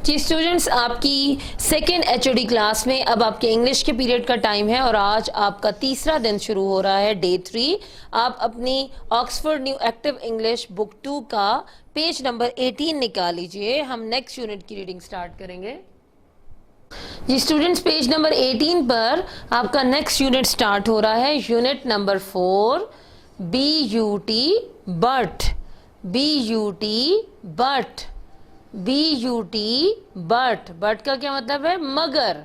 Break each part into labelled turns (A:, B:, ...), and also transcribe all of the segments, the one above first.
A: जी students, आपकी second HOD class में अब आपके इंग्लिश के पीरियड का टाइम है और आज आपका तीसरा दिन शुरू हो रहा है, डे 3। आप अपनी Oxford new active English book 2 का पेज नंबर 18 निकाल लीजिए। हम नेक्स्ट यूनिट की रीडिंग स्टार्ट करेंगे। जी स्टूडेंट्स, पेज नंबर 18 पर आपका नेक्स्ट यूनिट स्टार्ट हो रहा है। Unit number 4, BUT but, BUT but, BUT but. But का क्या मतलब है? मगर।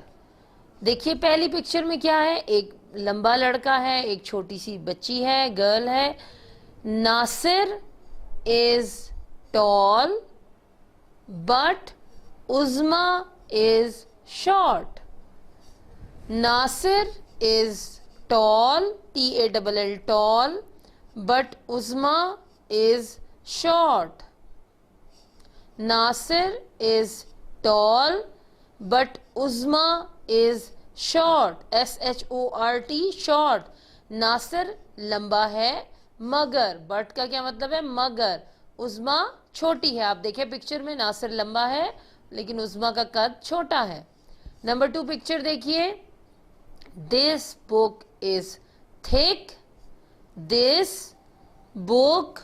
A: देखिए पहली पिक्चर में क्या है, एक लंबा लड़का है, एक छोटी सी बच्ची है, गर्ल है। Nasir is tall but Uzma is short. Nasir is tall, TALL tall, but Uzma is short. Nasir is tall but Uzma is short, SHORT short। Nasir लंबा है मगर, बट का क्या मतलब है? मगर। उज़मा छोटी है। आप देखिए पिक्चर में नासिर लंबा है लेकिन उज़मा का कद छोटा है। नंबर 2 पिक्चर देखिए। This book is thick, this book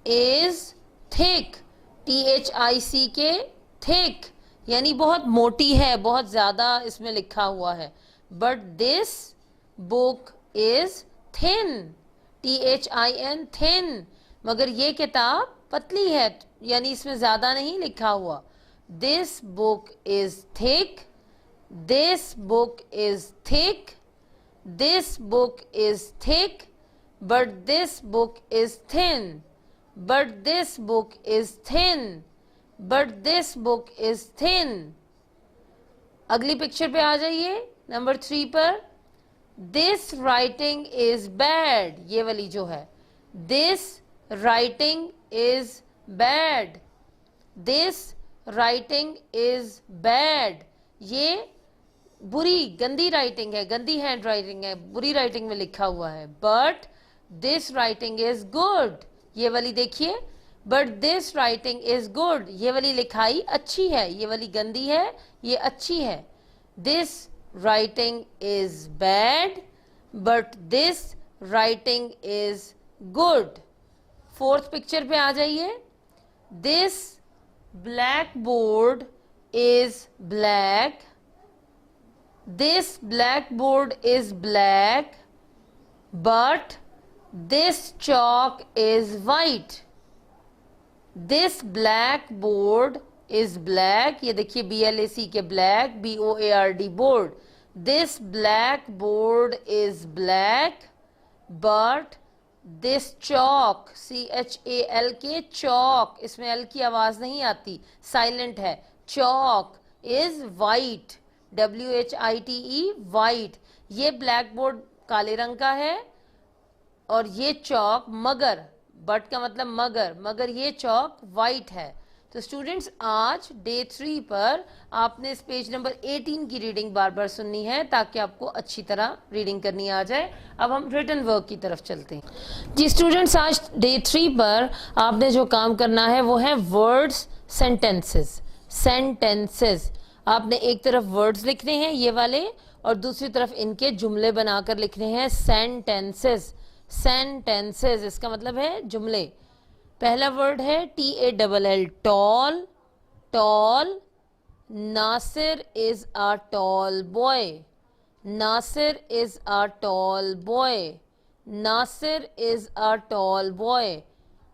A: is thick, THIC thick यानी बहुत मोटी है, बहुत ज्यादा इसमें लिखा हुआ है। But this book is thin, THIN thin, मगर ये किताब पतली है यानी इसमें ज्यादा नहीं लिखा हुआ। This book is thick, this book is thick, this book is thick, but this book is thin, but this book is thin, but this book is thin। अगली पिक्चर पे आ जाइए, नंबर 3 पर। This writing is bad, ये वाली जो है, this writing is bad, this writing is bad, ये बुरी गंदी राइटिंग है, गंदी हैंड राइटिंग है, बुरी राइटिंग में लिखा हुआ है। But this writing is good, ये वाली देखिए, but this writing is good, ये वाली लिखाई अच्छी है, ये वाली गंदी है, ये अच्छी है। This writing is bad but this writing is good. 4th picture पे आ जाइए। This black board is black, this black board is black, but this chalk is white। this blackboard is black, ये देखिए BLAC के black, BOARD board। this blackboard is black but this chalk, CHAL के chalk, इसमें L की आवाज नहीं आती, silent है। chalk is white, WHITE white। ये ब्लैक बोर्ड काले रंग का है और ये चौक मगर, बट का मतलब मगर, मगर ये चौक वाइट है। तो स्टूडेंट्स, आज डे 3 पर आपने इस पेज नंबर 18 की रीडिंग बार बार सुननी है ताकि आपको अच्छी तरह रीडिंग करनी आ जाए। अब हम रिटन वर्क की तरफ चलते हैं। जी स्टूडेंट्स, आज डे 3 पर आपने जो काम करना है वो है वर्ड्स, सेंटेंसेस। सेंटेंसेस आपने एक तरफ वर्ड्स लिखने हैं ये वाले और दूसरी तरफ इनके जुमले बनाकर लिखने हैं, सेंटेंसेस। सेंटेंसेस इसका मतलब है जुमले। पहला वर्ड है TALL tall, tall. Nasir is a tall boy, Nasir is a tall boy, Nasir is a tall boy.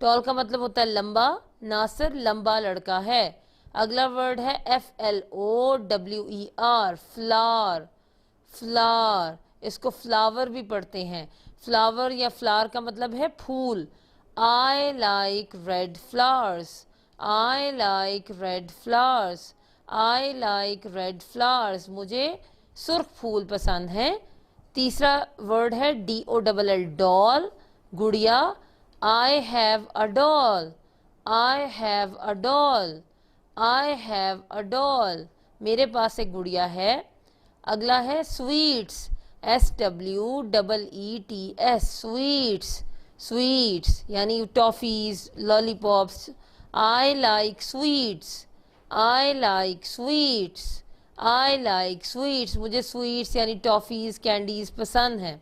A: Tall का मतलब होता है लंबा, नासिर लंबा लड़का है। अगला वर्ड है FLOWER फ्लावर, फ्लावर, इसको फ्लावर भी पढ़ते हैं। फ्लावर या फ्लावर का मतलब है फूल। I like red flowers, I like red flowers, I like red flowers, मुझे सुर्ख फूल पसंद हैं। तीसरा वर्ड है DOLL डॉल, गुड़िया। I have a doll, I have a doll, I have a doll, मेरे पास एक गुड़िया है। अगला है स्वीट्स, SWEETS स्वीट्स, स्वीट्स यानी toffees, lollipops. I like sweets, I like sweets, I like sweets, मुझे स्वीट्स यानी टॉफ़ीज़ कैंडीज़ पसंद हैं।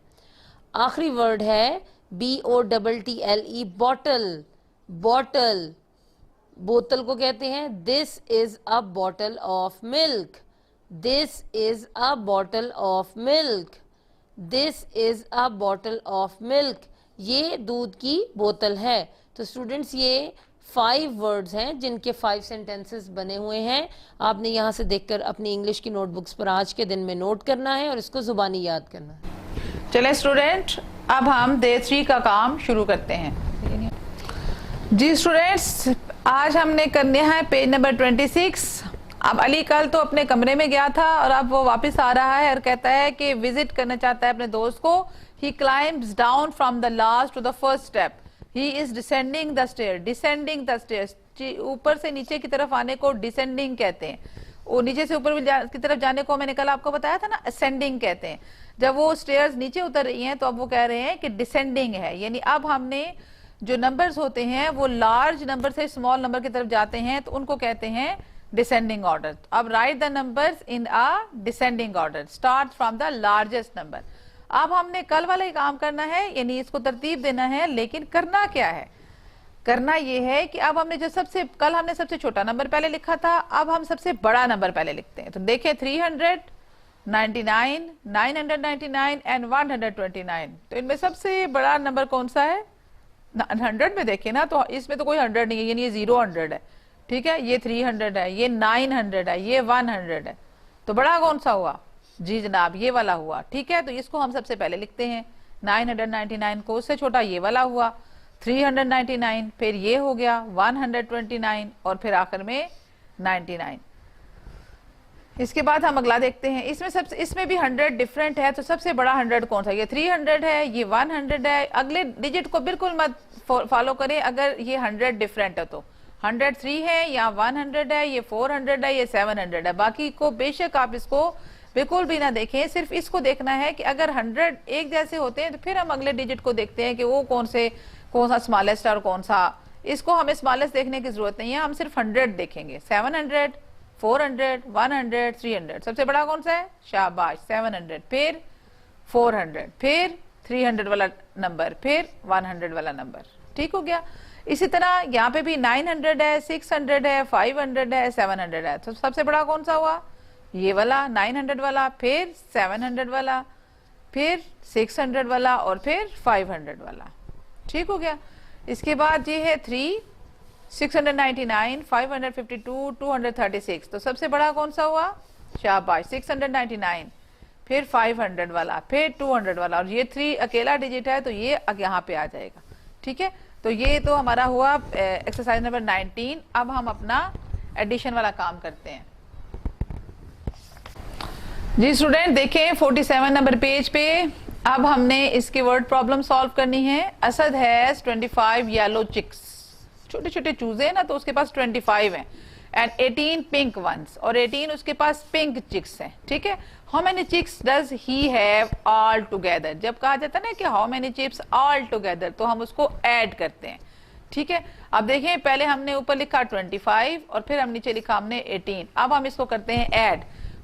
A: आखिरी वर्ड है BOTTLE, बॉटल, बॉटल, बोतल को कहते हैं this is a bottle of milk, this is a bottle of milk, this is a bottle of milk, ये दूध की बोतल है। तो स्टूडेंट्स ये 5 वर्ड्स हैं जिनके 5 सेंटेंसेस बने हुए हैं। आपने यहाँ से देखकर अपनी इंग्लिश की नोटबुक्स पर आज के दिन में नोट करना है और इसको ज़ुबानी याद करना है।
B: चले स्टूडेंट, अब हम डे 3 का काम शुरू करते हैं। जी स्टूडेंट्स, आज हमने करने हैं पेज नंबर 26। अब अली कल तो अपने कमरे में गया था और अब वो वापस आ रहा है और कहता है कि विजिट करना चाहता है अपने दोस्त को। He climbs down from the last to the first step, he is descending the stair, descending the stairs, ऊपर से नीचे की तरफ आने को डिसेंडिंग कहते हैं। वो नीचे से ऊपर की तरफ जाने को मैंने कल आपको बताया था ना, असेंडिंग कहते हैं। जब वो स्टेयर्स नीचे उतर रही हैं तो अब वो कह रहे हैं कि डिसेंडिंग है, यानी अब हमने जो नंबर्स होते हैं वो लार्ज नंबर से स्मॉल नंबर की तरफ जाते हैं तो उनको कहते हैं डिसेंडिंग ऑर्डर। अब right the numbers in a descending order, start from the largest number. अब हमने कल वाला ही काम करना है, यानी इसको तरतीब देना है, लेकिन करना क्या है? करना ये है कि अब हमने जो कल हमने सबसे छोटा नंबर पहले लिखा था, अब हम सबसे बड़ा नंबर पहले लिखते हैं। तो देखें 399, 999 एंड 129, तो इनमें सबसे बड़ा नंबर कौन सा है? 100 में देखें ना, तो इसमें तो कोई 100 नहीं है, यानी ये 0 है, ठीक है। ये 300 है, ये 900 है, ये 100 है, तो बड़ा कौन सा हुआ? जी जनाब, ये वाला हुआ, ठीक है। तो इसको हम सबसे पहले लिखते हैं। 999 को उससे छोटा ये वाला हुआ, 399, फिर ये हो गया 129 और फिर आखिर में 99। इसके बाद हम अगला देखते हैं। इसमें भी 100 डिफरेंट है, तो सबसे बड़ा 100 कौन सा? ये 300 है, ये 100 है। अगले डिजिट को बिल्कुल मत फॉलो करें अगर ये 100 डिफरेंट है तो। 103 है या 100 है, ये 400 है, ये 700 है। बाकी को बेशक आप इसको बिल्कुल भी ना देखें, सिर्फ इसको देखना है कि अगर 100 एक जैसे होते हैं तो फिर हम अगले डिजिट को देखते हैं कि वो कौन सा स्मॉलेस्ट और कौन सा। इसको हमें स्मॉलेस्ट देखने की जरूरत नहीं है, हम सिर्फ 100 देखेंगे। 700, 400, 100, 300, सबसे बड़ा कौन सा है? शाबाश, 700, फिर 400, फिर 300 वाला नंबर, फिर 100 वाला नंबर, ठीक हो गया। इसी तरह यहाँ पे भी 900 है, 600 है, 500 है, 700 है, तो सबसे बड़ा कौन सा हुआ? ये वाला 900 वाला, फिर 700 वाला, फिर 600 वाला और फिर 500 वाला, ठीक हो गया। इसके बाद ये है 3, 699, 552, 236, तो सबसे बड़ा कौन सा हुआ? शाबाश, 699, फिर 500 वाला, फिर 200 वाला, और ये 3 अकेला डिजिट है तो ये यहाँ पे आ जाएगा, ठीक है। तो ये तो हमारा हुआ एक्सरसाइज नंबर 19। अब हम अपना एडिशन वाला काम करते हैं। जी स्टूडेंट देखें 47 नंबर पेज पे अब हमने इसकी वर्ड प्रॉब्लम सॉल्व करनी है। असद हैज 25 येलो चिक्स, छोटे छोटे चूजे हैं ना, तो उसके पास 25 हैं, एंड 18 पिंक वंस, और 18 उसके पास पिंक चिक्स हैं, ठीक है। How many chicks does he have all together? जब कहा जाता है ना कि how many chicks all together, तो हम उसको ऐड करते हैं, ठीक है। अब देखें पहले हमने ऊपर लिखा 25 और फिर हम नीचे लिखा हमने 18। अब हम इसको करते हैं ऐड।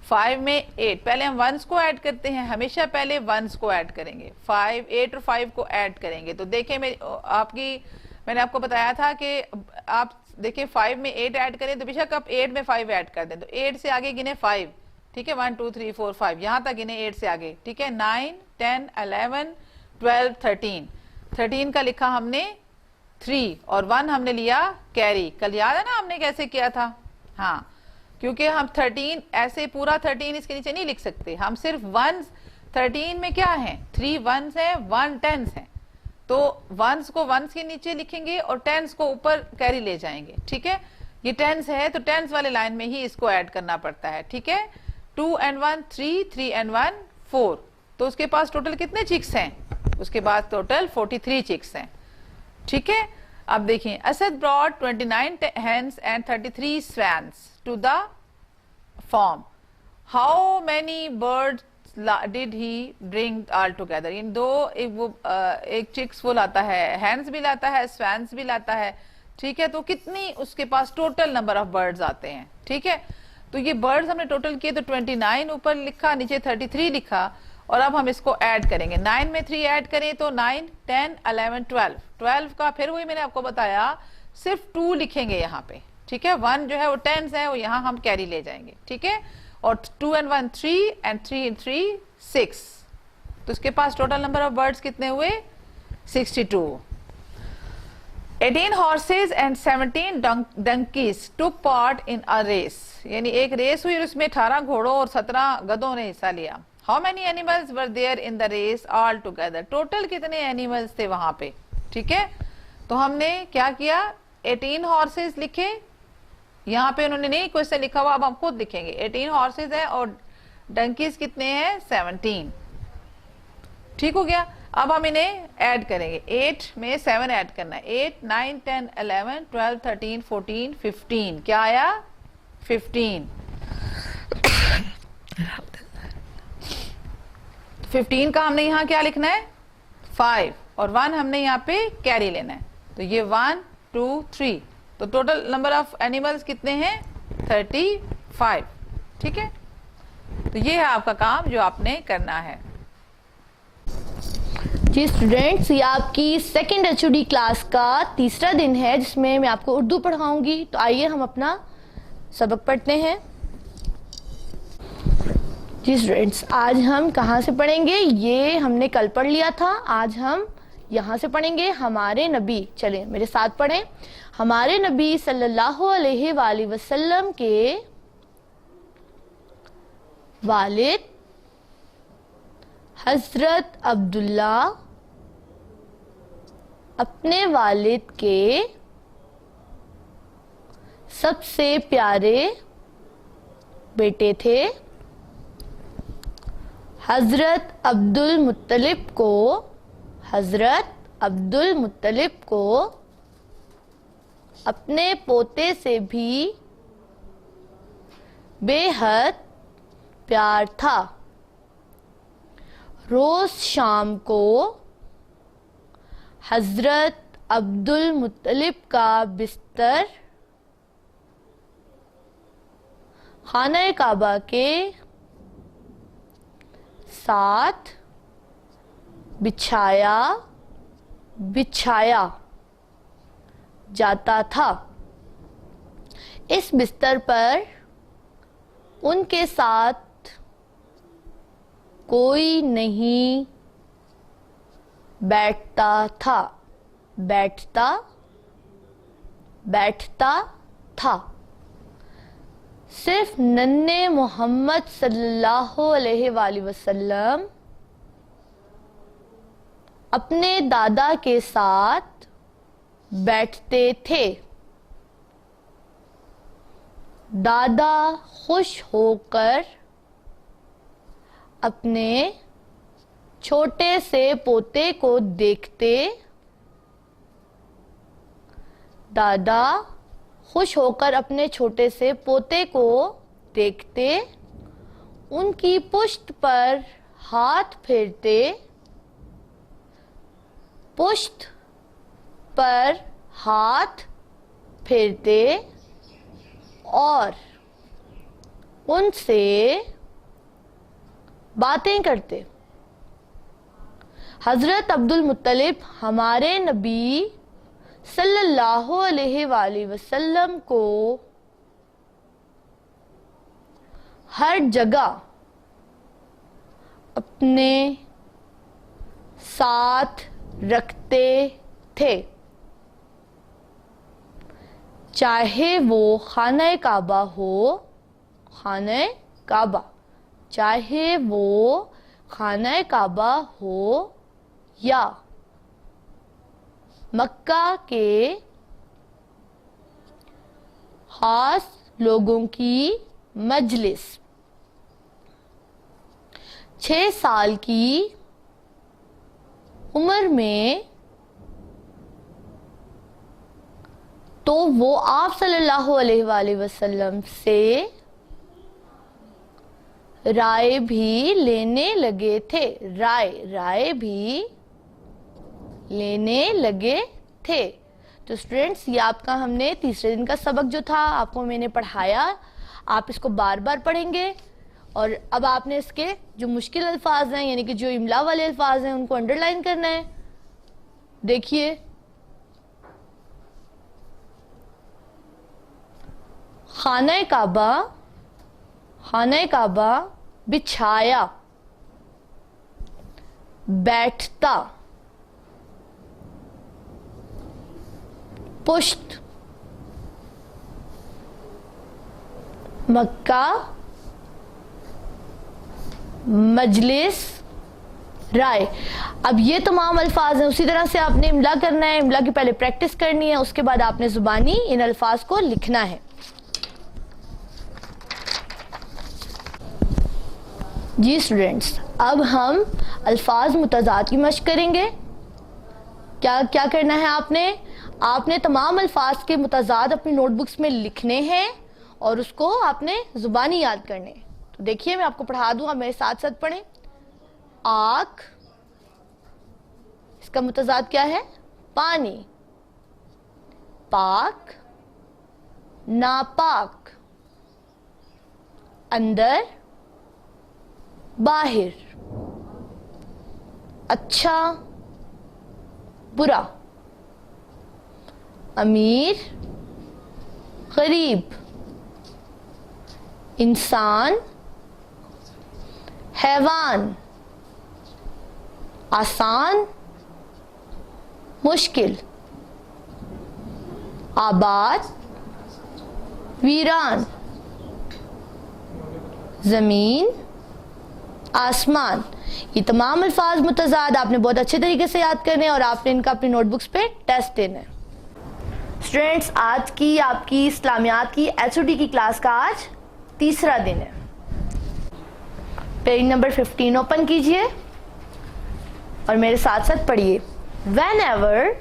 B: 5 में 8, पहले हम वंस को ऐड करते हैं, हमेशा पहले वंस को ऐड करेंगे। 5, 8 और 5 को ऐड करेंगे। तो देखें मैंने आपको बताया था कि आप देखिए 5 में 8 ऐड करें तो बेशक आप 8 में 5 ऐड कर दें, तो 8 से आगे गिने 5, ठीक है। 1 2 3 4 5 यहां तक गिने 8 से आगे, ठीक है। 9 10 11 12 13, 13 का लिखा हमने 3 और 1 हमने लिया कैरी। कल याद है ना हमने कैसे किया था? हाँ, क्योंकि हम 13 ऐसे पूरा 13 इसके नीचे नहीं लिख सकते, हम सिर्फ वंस 13 में क्या है? 3 वंस है, 1 टेंस है, तो वंस को वंस के नीचे लिखेंगे और टेंस को ऊपर कैरी ले जाएंगे, ठीक है। ये टेंस है तो टेंस वाले लाइन में ही इसको ऐड करना पड़ता है, ठीक है। 2 and 1 3, 3 and 1 4, तो उसके पास टोटल कितने चिक्स हैं? उसके पास टोटल 43 चिक्स हैं, ठीक है। अब देखिए Asad brought 29 hens and 33 swans to the farm. How many birds did he bring all together? इन दो एक चिक्स वो लाता है, hens भी लाता है, swans भी लाता है, ठीक है, तो कितनी उसके पास टोटल नंबर ऑफ बर्ड्स आते हैं। ठीक है, तो ये बर्ड्स हमने टोटल किए, तो 29 ऊपर लिखा, नीचे 33 लिखा, और अब हम इसको ऐड करेंगे। 9 में 3 ऐड करें तो 9, 10, 11, 12। 12 का फिर वही मैंने आपको बताया, सिर्फ 2 लिखेंगे यहाँ पे। ठीक है, 1 जो है वो 10s है, वो यहाँ हम कैरी ले जाएंगे। ठीक है, और 2 and 1 3 and 3 and 3 6। तो इसके पास टोटल नंबर ऑफ बर्ड्स कितने हुए? 62। 18 horses and 17 donkeys took part in a race। यानी एक रेस हुई और उसमें 18 घोड़ों और 17 गधों ने हिस्सा लिया। How many animals were there in the race all together? Total कितने एनिमल्स थे वहां पे? ठीक है, तो हमने क्या किया, 18 horses लिखे, यहाँ पे उन्होंने नहीं क्वेश्चन लिखा हुआ, अब हम खुद लिखेंगे। 18 horses है और डंकीज कितने हैं? 17। ठीक हो गया, अब हम इन्हें ऐड करेंगे। 8 में 7 ऐड करना है। 8, 9, 10, 11, 12, 13, 14, 15। क्या आया? 15। 15 का हमने यहाँ क्या लिखना है? 5, और 1 हमने यहाँ पे कैरी लेना है। तो ये 1, 2, 3, तो टोटल नंबर ऑफ एनिमल्स कितने हैं? 35। ठीक है, तो ये है आपका काम जो आपने करना है।
C: जी स्टूडेंट्स, ये आपकी सेकेंड HOD क्लास का तीसरा दिन है जिसमें मैं आपको उर्दू पढ़ाऊंगी। तो आइए हम अपना सबक पढ़ते हैं। जी स्टूडेंट्स, आज हम कहाँ से पढ़ेंगे? ये हमने कल पढ़ लिया था, आज हम यहाँ से पढ़ेंगे। हमारे नबी, चलें मेरे साथ पढ़ें। हमारे नबी सल्लल्लाहु अलैहि वसल्लम के वालिद हजरत अब्दुल्ला अपने वालिद के सबसे प्यारे बेटे थे। हजरत अब्दुल मुत्तलिब को अपने पोते से भी बेहद प्यार था। रोज शाम को हजरत अब्दुल मुत्तलिब का बिस्तर खाना काबा के साथ बिछाया जाता था। इस बिस्तर पर उनके साथ कोई नहीं बैठता था। सिर्फ नन्हे मोहम्मद सल्लल्लाहु अलैहि वसल्लम अपने दादा के साथ बैठते थे। दादा खुश होकर अपने छोटे से पोते को देखते। दादा खुश होकर अपने छोटे से पोते को देखते, उनकी पुश्त पर हाथ फेरते, पुश्त पर हाथ फेरते और उनसे बातें करते। हजरत अब्दुल मुत्तलिब हमारे नबी सल्लल्लाहु अलैहि वसल्लम को हर जगह अपने साथ रखते थे, चाहे वो खाना काबा हो, चाहे वो खाना काबा हो या मक्का के खास लोगों की मजलिस। 6 साल की उम्र में तो वो आप सल्लल्लाहु अलैहि वसल्लम से राय भी लेने लगे थे। राय भी लेने लगे थे। तो स्टूडेंट्स ये आपका हमने तीसरे दिन का सबक जो था आपको मैंने पढ़ाया, आप इसको बार बार पढ़ेंगे और अब आपने इसके जो मुश्किल अल्फाज हैं यानी कि जो इमला वाले अल्फाज हैं उनको अंडरलाइन करना है। देखिए खाना काबा बिछाया, बैठता, पुश्त, मक्का, मजलिस, राय। अब ये तमाम अल्फाज हैं, उसी तरह से आपने इमला करना है, इमला की पहले प्रैक्टिस करनी है, उसके बाद आपने जुबानी इन अल्फाज को लिखना है। जी स्टूडेंट्स, अब हम अल्फाज मुतज़ाद की मश्क करेंगे। क्या क्या करना है आपने तमाम अल्फाज के मुतज़ाद अपनी नोटबुक्स में लिखने हैं और उसको आपने ज़ुबानी याद करने। तो देखिए मैं आपको पढ़ा दूँ, आप मेरे साथ साथ पढ़ें। आग, इसका मुतज़ाद क्या है? पानी। पाक, नापाक। अंदर, बाहर। अच्छा, बुरा। अमीर, गरीब। इंसान, हैवान। आसान, मुश्किल। आबाद, वीरान। ज़मीन, आसमान। ये तमाम अल्फाज मुतज़ाद आपने बहुत अच्छे तरीके से याद करने और आपने इनका अपनी नोटबुक्स पे टेस्ट देना है। स्टूडेंट्स, आज की आपकी इस्लामियात की HOD की क्लास का आज तीसरा दिन है। पेज नंबर 15 ओपन कीजिए और मेरे साथ साथ पढ़िए। whenever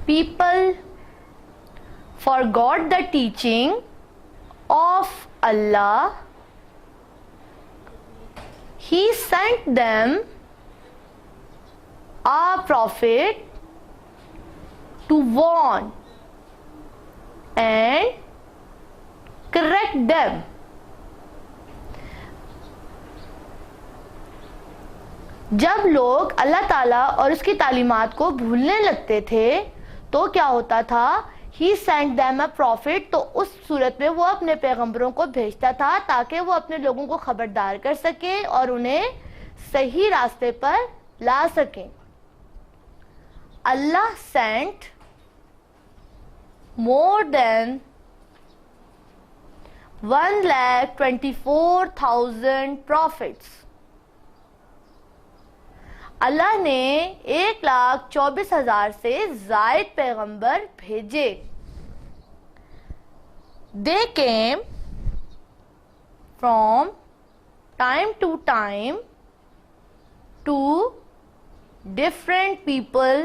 C: people forgot the teaching of Allah, He sent them a prophet to warn and correct them. जब लोग अल्लाह ताला और उसकी तालीमात को भूलने लगते थे तो क्या होता था? He sent them a prophet, तो उस सूरत में वो अपने पैगंबरों को भेजता था ताकि वो अपने लोगों को खबरदार कर सके और उन्हें सही रास्ते पर ला सकें। अल्लाह sent more than 1,24,000 prophets. अल्लाह ने 1,24,000 से ज़ायद पैगंबर भेजे। They came from time to time to different people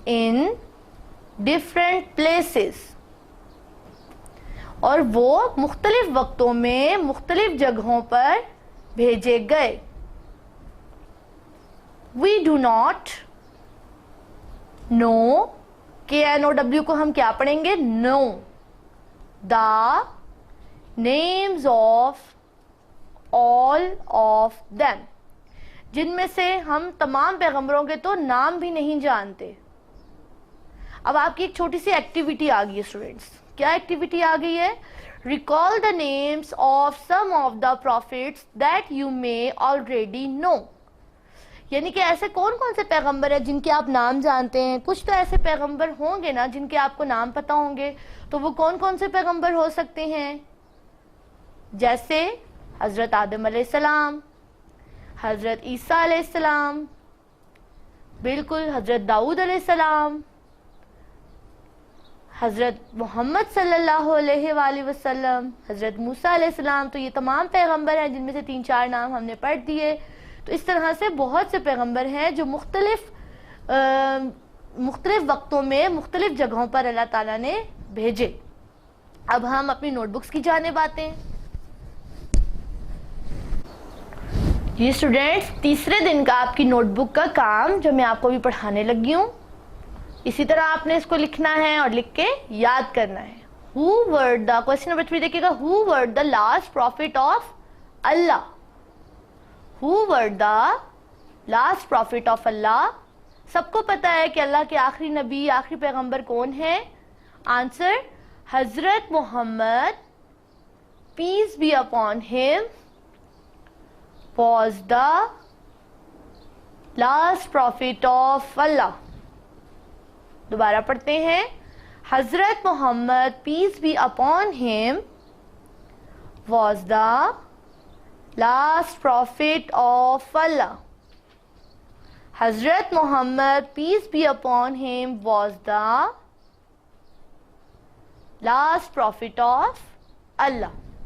C: in different places. और वो मुख्तलिफ वक्तों में मुख्तलिफ जगहों पर भेजे गए। We do not know, KNOW को हम क्या पढ़ेंगे? Know the names of all of them, जिनमें से हम तमाम पैगंबरों के तो नाम भी नहीं जानते। अब आपकी एक छोटी सी एक्टिविटी आ गई है स्टूडेंट्स। क्या एक्टिविटी आ गई है? Recall the names of some of the prophets that you may already know. यानी कि ऐसे कौन कौन से पैगंबर हैं जिनके आप नाम जानते हैं? कुछ तो ऐसे पैगंबर होंगे ना जिनके आपको नाम पता होंगे। तो वो कौन कौन से पैगंबर हो सकते हैं? जैसे हज़रत आदम अलैहिस्सलाम, हज़रत ईसा अलैहिस्सलाम, बिल्कुल हज़रत दाऊद अलैहिस्सलाम, हज़रत मोहम्मद सल्लल्लाहु अलैहि वसल्लम, हज़रत मूसा अलैहिस्सलाम। तो ये तमाम पैगंबर हैं जिनमें से 3-4 नाम हमने पढ़ दिए। तो इस तरह से बहुत से पैगंबर हैं जो मुख्तलिफ वक्तों में मुख्तलिफ जगहों पर अल्लाह ताला ने भेजे। अब हम अपनी नोटबुक्स की जानिब आते हैं। जी स्टूडेंट्स, तीसरे दिन का आपकी नोटबुक का काम जो मैं आपको भी पढ़ाने लगी हूँ, इसी तरह आपने इसको लिखना है और लिख के याद करना है। Who were the, question number 3 देखिएगा, who were the last prophet of Allah. Who were the last prophet of Allah. सबको पता है कि अल्लाह के आखिरी नबी, आखिरी पैगंबर कौन है? Answer, Hazrat Muhammad peace be upon him was the last prophet of Allah। दोबारा पढ़ते हैं, Hazrat Muhammad peace be upon him was the last prophet of Allah। Hazrat Muhammad peace be upon him was the last prophet of Allah।